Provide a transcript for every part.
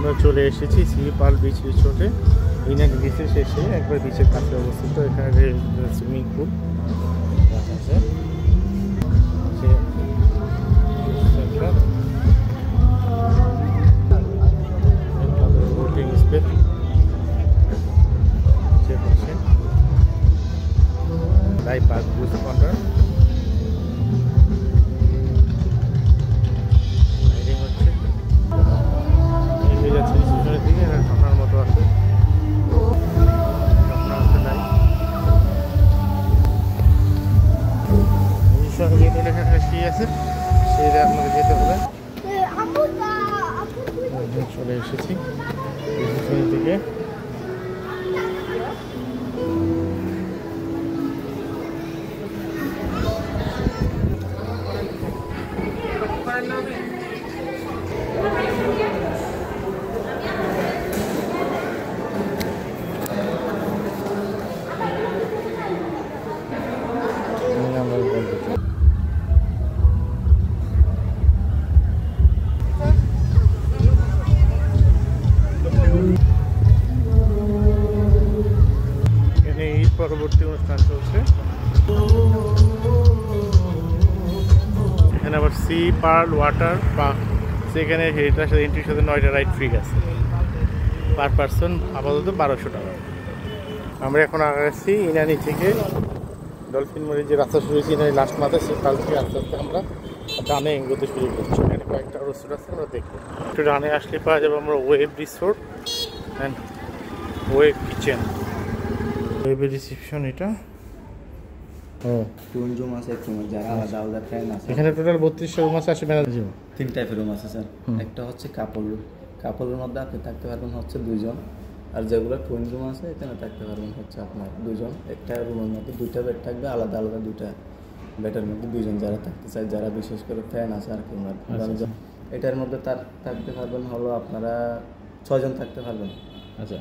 আমরা চলে এসেছি সি পার্ল বিচ রিসোর্টে। ইনানি বিচের শেষে একবার বিচের কাছে অবস্থিত। এখানে সুইমিং পুল আছে, বোটিং স্পেস লাইফ পার্ক বুঝ কর্নার। চলে এসেছি দিকে। পরবর্তী অনুষ্ঠান চলছে এখানে আবার সি পার্ল ওয়াটার পার্ক। সেখানে এটার সাথে এন্ট্রির সাথে 9টা রাইড ফ্রি আছে পার পারসন, আপাতত 1200 টাকা। আমরা এখন আগাচ্ছি ইনানি থেকে ডলফিন মরে যে রাস্তা শুরু হয়েছে ইনানি লাস্ট মাথায়, সে পার্ল থেকে আস্তে আস্তে আমরা ডানে এগোতে শুরু করছি। এখানে কয়েকটা রিসোর্ট আছে, আমরা দেখবো। একটু ডানে আসলে পাওয়া যাবে আমরা Web Resort and Web Kitchen. ওয়েবের রিসেপশন এটা। টুন রুম আছে, যারা আলাদা আলাদা ফ্যান আছে। এখানে টোটাল 3200 রুম আছে। 3 টাইপের রুম আছে স্যার। একটা হচ্ছে কাপল রুম, কাপলের মধ্যে আপনি থাকতে পারবেন হচ্ছে 2 জন। আর যেগুলো টুইন রুম আছে এখানে থাকতে পারবেন হচ্ছে আপনার 2 জন। একটা রুমের মধ্যে 2টা বেড থাকবে, আলাদা আলাদা 2টা বেডের মধ্যে 2 জন যারা থাকতে চায়, যারা বিশেষ করে ফ্যান আছে আর কি। এটার মধ্যে তার থাকতে পারবেন হলো আপনারা 6 জন থাকতে পারবেন। আচ্ছা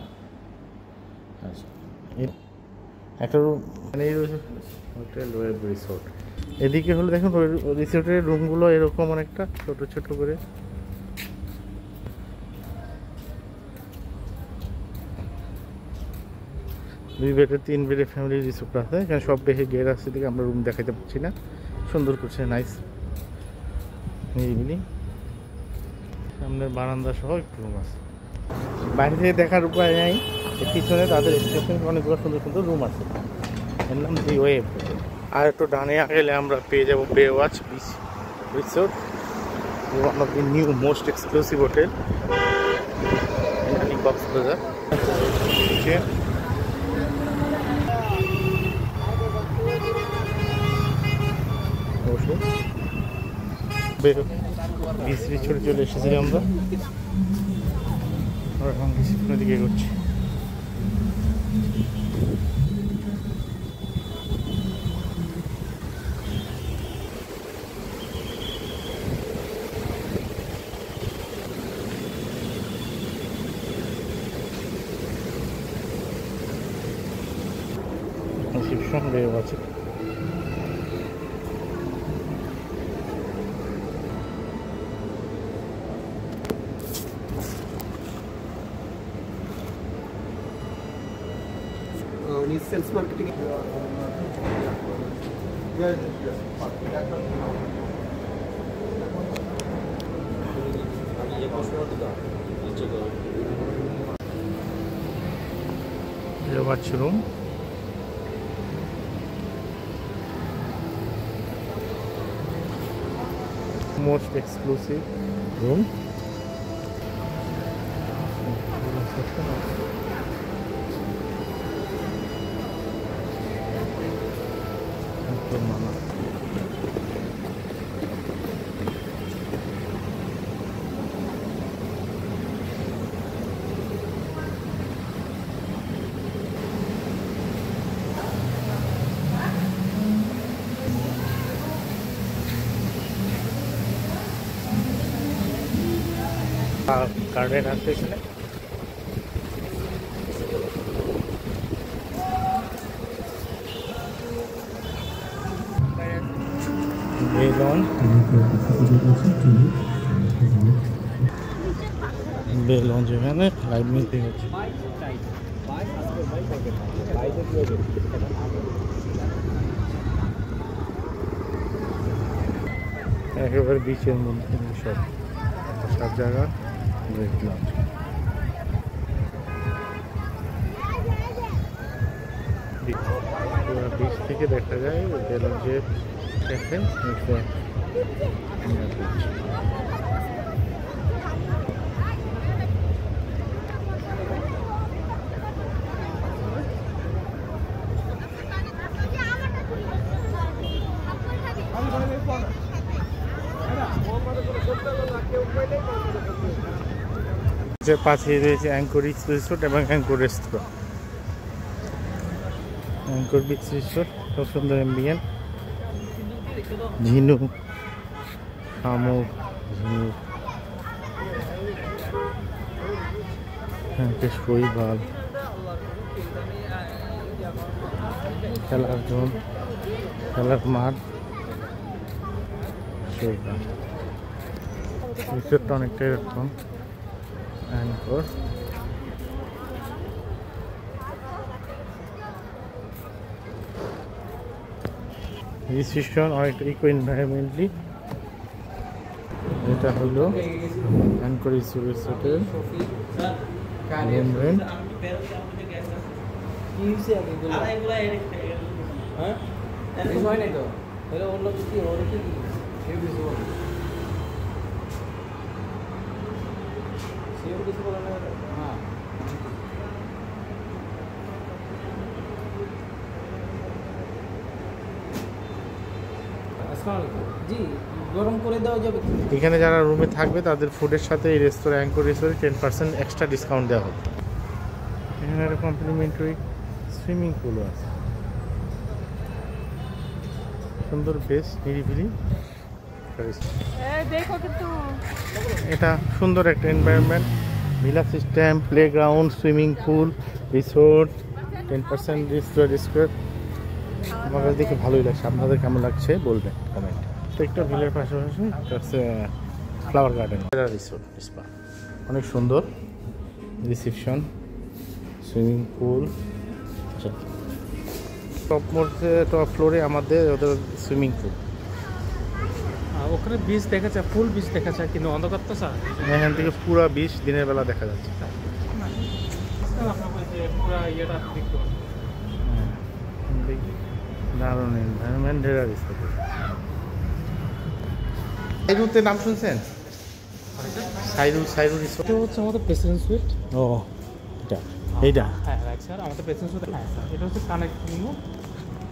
আচ্ছা, একটা রুম মানে হোটেল ওয়েব রিসোর্ট। এদিকে হলো দেখুন রিসোর্টের রুমগুলো এরকম অনেকটা ছোট ছোট করে। দুই বেডের 3 বেডের ফ্যামিলি রিসোর্ট আছে। এখানে সব দেখে গেট আসছে দিকে আমরা রুম দেখাতে পারছি না। সুন্দর করছে, নাইস নিরিবিলি। সামনের বারান্দা সহ একটু রুম আছে। বাইরে থেকে দেখার উপায় নেই, পিছনে তাদের স্টেশন অনেকগুলো সুন্দর সুন্দর রুম আছে। এর নাম দি ওয়েব। আর একটু ডানে গেলে আমরা পেয়ে যাবো বে watch beach resort, one of the new most exclusive hotel Inani Cox's Bazar. অবশ্যই বিচ রিসোর্টে চলে এসেছিলাম আমরা, এখন রিসেপশনের দিকে এগোচ্ছি। রিসেপশন বের আছে। Sales marketing bathroom, most exclusive room. মামা গার্ডেন আছে এখানে। বেলন বে লঞ্চ এখানে লাইভ মিটিং হচ্ছে। একেবারে বিচের মধ্যে সব জায়গা দেখলাম। বিচ থেকে দেখা যায় বে লঞ্চের ক্যাফে পাশে রয়েছে অ্যাঙ্কর বিচ রিসোর্ট এবং অ্যাঙ্কর রেস্তোরাঁ। অ্যাঙ্কর বিচ রিসোর্ট খুব সুন্দর এম্বিয়েন্ট, ঝিনুক, শামুক, ঝিনুক, বেশ শৈবাল, খেলার জোন, খেলার মাঠ, শৈবাল। রিসোর্টটা অনেকটা এরকম অ্যাঙ্কর। রিসিপশন অনেকটা ইকো এনভায়রনমেন্টলি। এটা হলো অ্যাঙ্কর রিসোর্টের রুম রেন্ট। জি গরম করে দেওয়া যাবে। এখানে যারা রুমে থাকবে তাদের ফুডের সাথে এই রেস্তোরাঁ অ্যাঙ্কর রেস্তোরাঁ 10% এক্সট্রা ডিসকাউন্ট দেওয়া হবে। এখানে একটা কমপ্লিমেন্টারি সুইমিং পুলও আছে, সুন্দর বেশ নিরিবিলি। এটা সুন্দর একটা environment, villa system, playground, swimming pool, resort, 10% discount. আমার কাছে দেখে ভালোই লাগছে, আপনাদের কেমন লাগছে বলবেন কমেন্ট। প্রত্যেকটা ভিলের পাশাপাশি হচ্ছে ফ্লাওয়ার গার্ডেন রিসোর্ট স্পা, অনেক সুন্দর। রিসেপশন, সুইমিং পুল, টপ ফ্লোরে আমাদের ওদের সুইমিং পুল। ওখানে বিচ দেখা যায়, ফুল বিচ দেখা যায়, কিন্তু অন্ধকার তো স্যার এখান থেকে পুরো বিচ দিনের বেলা দেখা যাচ্ছে। দারুণ এনভায়রনমেন্ট, ঢেরা রিসোর্ট। সাইরুতে নাম শুনছেন? সাইরু রিসোর্ট হচ্ছে আমাদের প্রেসিডেন্ট সুইট। ও এটা এইটা হ্যাঁ রাইট স্যার, আমাদের প্রেসিডেন্ট সুইট। হ্যাঁ স্যার, এটা হচ্ছে কানেক্ট রুম।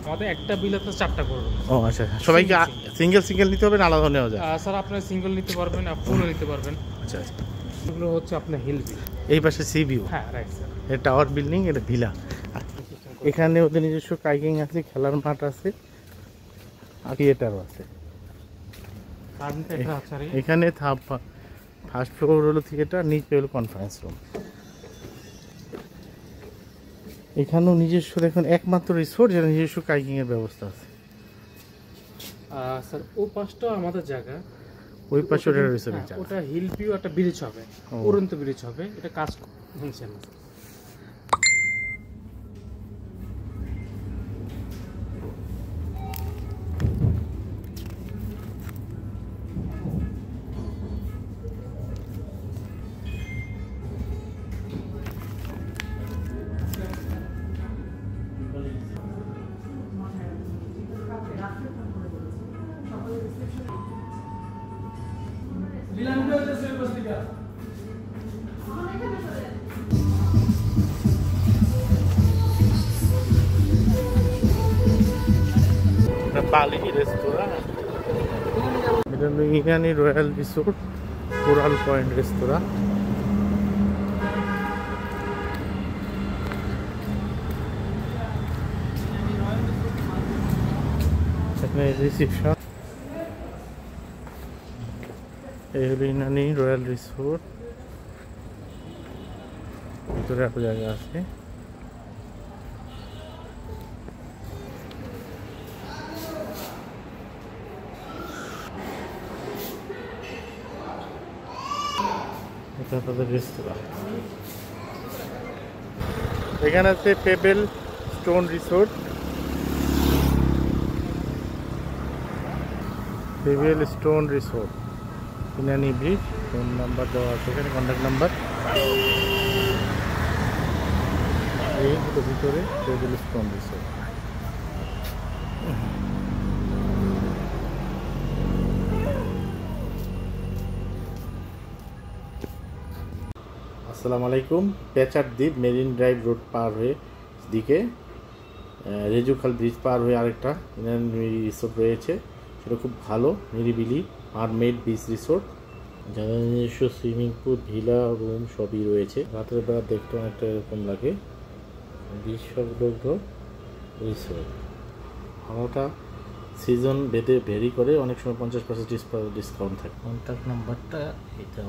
আমাদের একটা বিলেতে 4টা করবে। ও আচ্ছা, সবাইকে সিঙ্গেল নিতে হবে না আলাদা নেওয়া যায়? স্যার আপনারা সিঙ্গেল নিতে পারবেন, ফুলও নিতে পারবেন। আচ্ছা আচ্ছা। এগুলো হচ্ছে আপনার হিল ভিউ। এই পাশে সি ভিউ। হ্যাঁ রাইট স্যার। এটা টাওয়ার বিল্ডিং, এটা ভিলা। এখানে ওদের নিজস্ব কাইকিং আছে, খেলার মাঠ আছে, আর থিয়েটারও আছে। এখানে ফার্স্ট ফ্লোর হলো থিয়েটার, নিচে হলো কনফারেন্স রুম। এখানেও নিজস্ব দেখুন একমাত্র রিসোর্ট যেটা নিজস্ব কাইকিং এর ব্যবস্থা আছে। স্যার ও পাশটা আমাদের জায়গা, ওই পাশে ওটা রিসোর্ট। ওটা হিল ভিউ, একটা ব্রিজ হবে, উড়ন্ত ব্রিজ হবে। এটা কাজ হচ্ছে না। বালি রেস্তোরাঁ, এটা হলো ইরানি রয়্যাল রিসোর্ট, কোরাল পয়েন্ট রেস্তোরাঁ। এখানে রিসেপশন। এই হলো ইরানি রয়্যাল রিসোর্ট, ভিতরে একটা জায়গা আছে। এটা তাদের রেস্তোরাঁ। এখানে আছে payable stone resort, payable stone resort, Inani bridge. Phone number দেওয়া আছে এখানে, কন্ট্যাক্ট নাম্বার। এই হলো ভিতরে পেবেল স্টোন রিসোর্ট। আসসালামু আলাইকুম। পেচার দ্বীপ মেরিন ড্রাইভ রোড পার হয়ে দিকে রেজুখাল ব্রিজ পার হয়ে আরেকটা রিসোর্ট রয়েছে, সেটা খুব ভালো, নিরিবিলি মারমেড বিচ রিসোর্ট, যাদের নিজস্ব সুইমিং পুল, ভিলা, রুম সবই রয়েছে। রাতের বেলা দেখতে অনেকটা এরকম লাগে। বিচ সংলগ্ন রিসোর্ট। ভাড়াটা সিজন ভেদে ভেরি করে, অনেক সময় 50% ডিসকাউন্ট থাকে। কন্ট্যাক্ট নাম্বারটা এটা।